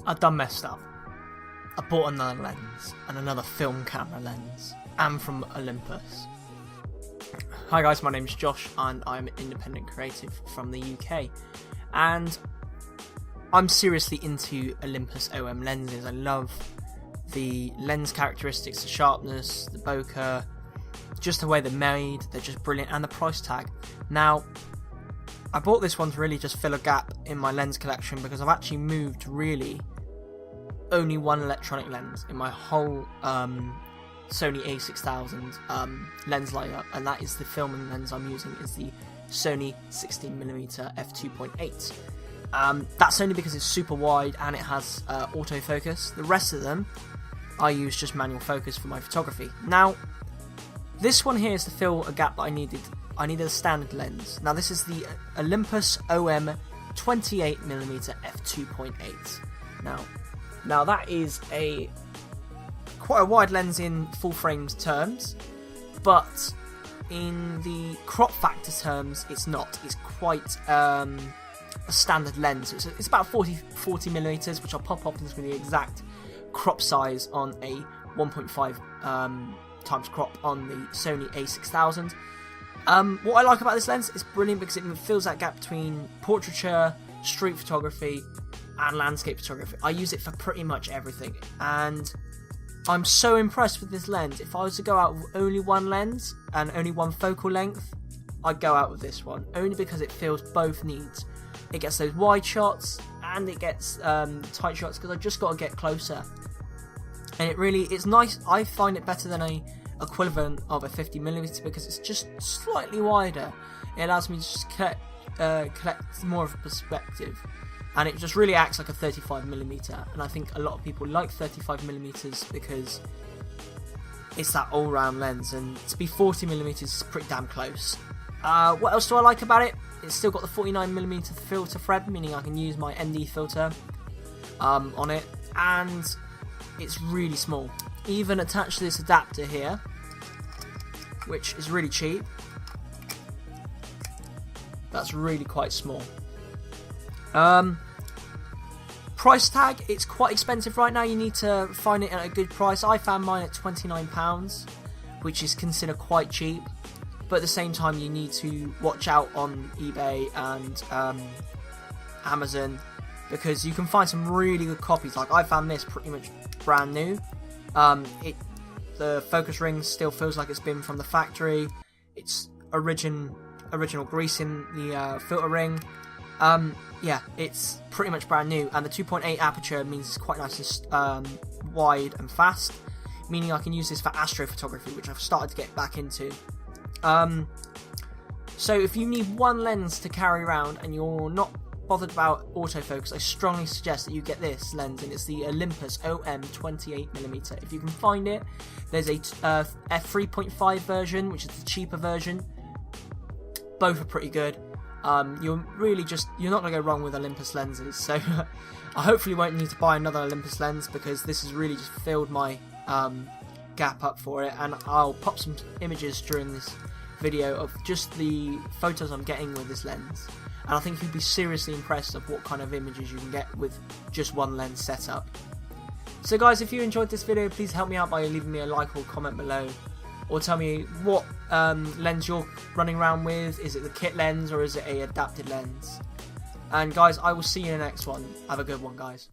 I done messed up. I bought another lens, and another film camera lens, and from Olympus. Hi guys, my name's Josh, and I'm an independent creative from the UK, and I'm seriously into Olympus OM lenses. I love the lens characteristics, the sharpness, the bokeh, just the way they're made, they're just brilliant, and the price tag. Now, I bought this one to really just fill a gap in my lens collection because I've actually moved really only one electronic lens in my whole Sony A6000 lens lineup, and that is the filming lens I'm using, is the Sony 16mm f2.8. That's only because it's super wide and it has autofocus. The rest of them I use just manual focus for my photography. Now, this one here is to fill a gap that I needed. I needed a standard lens. Now this is the Olympus OM 28mm f2.8. Now that is quite a wide lens in full frame terms, but in the crop factor terms it's not. It's quite a standard lens. It's about 40mm, which I'll pop up into the exact crop size on a 1.5 times crop on the Sony A6000. What I like about this lens is brilliant because it fills that gap between portraiture, street photography and landscape photography. I use it for pretty much everything, and I'm so impressed with this lens. If I was to go out with only one lens and only one focal length, I'd go out with this one, only because it fills both needs. It gets those wide shots and it gets tight shots because I just got to get closer, and it's nice. I find it better than a equivalent of a 50mm because it's just slightly wider. It allows me to just collect more of a perspective, and it just really acts like a 35mm, and I think a lot of people like 35mm because it's that all-round lens, and to be 40mm is pretty damn close. What else do I like about it? It's still got the 49mm filter thread, meaning I can use my ND filter on it, and it's really small. Even attached to this adapter here, which is really cheap, that's really quite small. Price tag, it's quite expensive right now. You need to find it at a good price. I found mine at £29, which is considered quite cheap, but at the same time you need to watch out on eBay and Amazon, because you can find some really good copies. Like, I found this pretty much brand new. The focus ring still feels like it's been from the factory. It's original grease in the filter ring. Yeah, it's pretty much brand new, and the 2.8 aperture means it's quite nice and wide and fast, meaning I can use this for astrophotography, which I've started to get back into. So if you need one lens to carry around and you're not bothered about autofocus, I strongly suggest that you get this lens, and it's the Olympus OM 28mm. If you can find it, there's a f3.5 version, which is the cheaper version. Both are pretty good. You're not going to go wrong with Olympus lenses, so I hopefully won't need to buy another Olympus lens, because this has really just filled my gap up for it, and I'll pop some images during this video of just the photos I'm getting with this lens, and I think you'd be seriously impressed of what kind of images you can get with just one lens setup. So guys, if you enjoyed this video, please help me out by leaving me a like or comment below, or tell me what lens you're running around with. Is it the kit lens or is it a adapted lens? And guys, I will see you in the next one. Have a good one, guys.